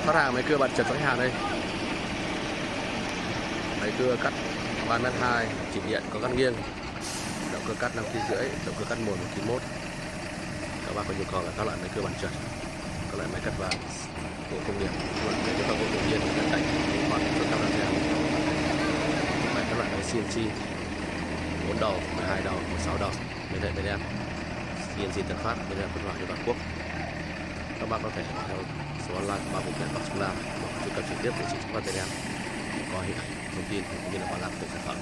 Phát hàng máy cưa bật trượt cho khách hàng đây. Máy cưa cắt 3m2, chỉ điện có cắt nghiêng, động cơ cắt 5,5 kg, động cơ cắt 1,1 kg. Các bạn có nhu cầu là các loại máy cưa bàn trượt, các loại máy cắt vàng của công nghiệp, các loại máy cắt vàng của tự nhiên, cắt cạnh, hoặc các cam laser, các loại máy CNC 4 đầu, 12 đầu, 16 đầu, bên em CNC Tân Phát, bên em phân hỏa trên toàn quốc. Các bạn có thể theo số online của 347 Bắc Trung Nam hoặc truy cập trực tiếp để chỉ các bên em có hình ảnh, thông tin cũng như là bảo lãnh của sản phẩm.